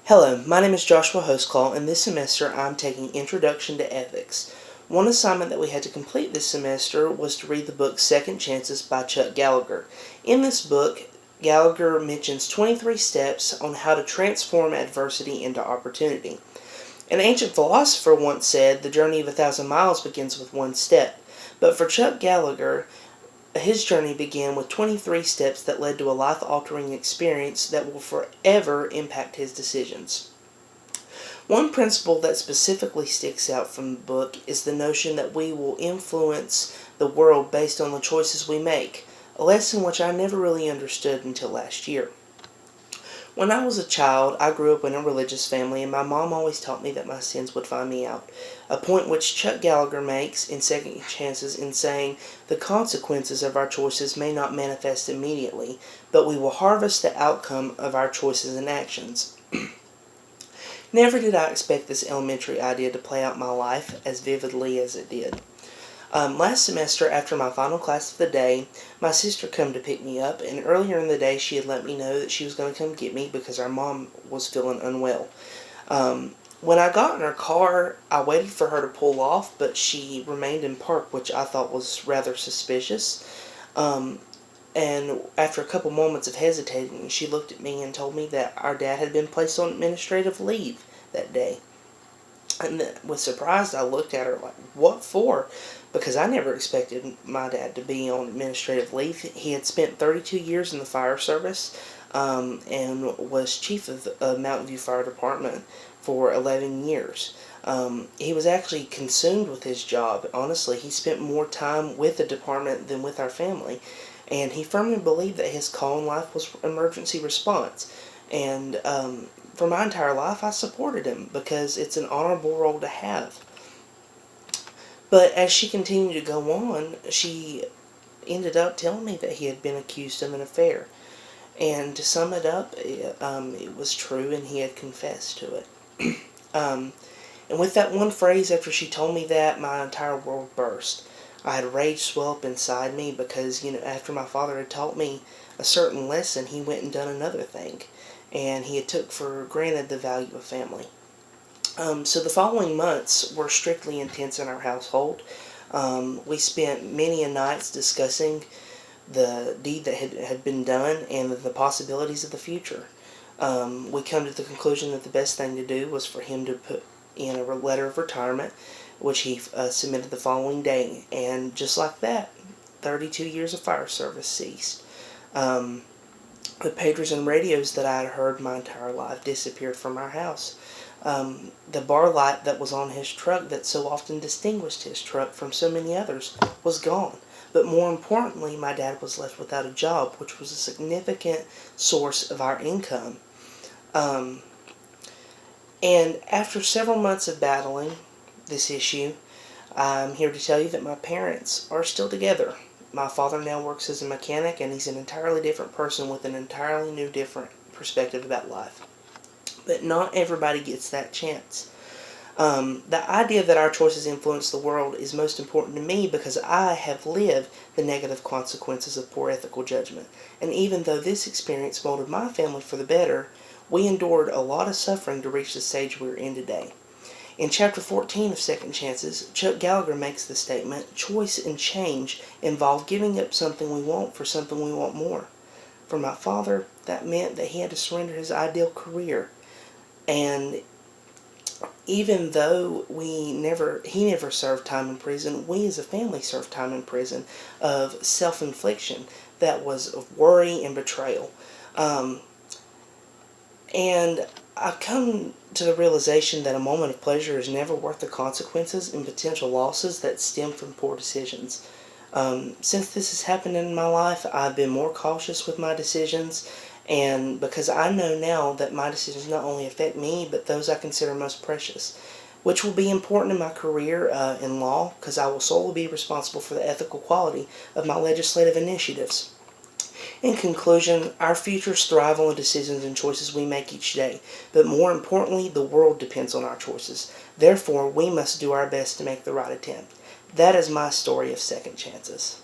Hello, my name is Joshua Holsclaw, and this semester I'm taking Introduction to Ethics. One assignment that we had to complete this semester was to read the book Second Chances by Chuck Gallagher. In this book, Gallagher mentions 23 steps on how to transform adversity into opportunity. An ancient philosopher once said, "The journey of 1,000 miles begins with one step." But for Chuck Gallagher, his journey began with 23 steps that led to a life-altering experience that will forever impact his decisions. One principle that specifically sticks out from the book is the notion that we will influence the world based on the choices we make, a lesson which I never really understood until last year. When I was a child, I grew up in a religious family, and my mom always taught me that my sins would find me out, a point which Chuck Gallagher makes in Second Chances in saying the consequences of our choices may not manifest immediately, but we will harvest the outcome of our choices and actions. Never did I expect this elementary idea to play out my life as vividly as it did. Last semester, after my final class of the day, my sister came to pick me up, and earlier in the day she had let me know that she was going to come get me because our mom was feeling unwell. When I got in her car, I waited for her to pull off, but she remained in park, which I thought was rather suspicious. And after a couple moments of hesitating, she looked at me and told me that our dad had been placed on administrative leave that day. And with surprise, I looked at her like, "What for?" Because I never expected my dad to be on administrative leave. He had spent 32 years in the fire service and was chief of the Mountain View Fire Department for 11 years. He was actually consumed with his job. Honestly, he spent more time with the department than with our family. And he firmly believed that his call in life was emergency response. And for my entire life, I supported him because it's an honorable role to have. But as she continued to go on, she ended up telling me that he had been accused of an affair. And to sum it up, it was true, and he had confessed to it. And with that one phrase, after she told me that, my entire world burst. I had rage swell up inside me because, after my father had taught me a certain lesson, he went and done another thing. And he had took for granted the value of family. So the following months were strictly intense in our household. We spent many a nights discussing the deed that had been done and the possibilities of the future. We come to the conclusion that the best thing to do was for him to put in a letter of retirement, which he submitted the following day. And just like that, 32 years of fire service ceased. The pagers and radios that I had heard my entire life disappeared from our house. The bar light that was on his truck that so often distinguished his truck from so many others was gone. But more importantly, my dad was left without a job, which was a significant source of our income. And after several months of battling this issue, I'm here to tell you that my parents are still together. My father now works as a mechanic, and he's an entirely different person with an entirely new, different perspective about life. But not everybody gets that chance. The idea that our choices influence the world is most important to me because I have lived the negative consequences of poor ethical judgment. And even though this experience molded my family for the better, we endured a lot of suffering to reach the stage we're in today. In Chapter 14 of Second Chances, Chuck Gallagher makes the statement, "Choice and change involve giving up something we want for something we want more." For my father, that meant that he had to surrender his ideal career. And even though he never served time in prison, we as a family served time in prison of self-infliction that was of worry and betrayal. And I've come to the realization that a moment of pleasure is never worth the consequences and potential losses that stem from poor decisions. Since this has happened in my life, I've been more cautious with my decisions, and because I know now that my decisions not only affect me, but those I consider most precious, which will be important in my career in law, because I will solely be responsible for the ethical quality of my legislative initiatives. In conclusion, our futures thrive on the decisions and choices we make each day, but more importantly, the world depends on our choices. Therefore, we must do our best to make the right attempt. That is my story of second chances.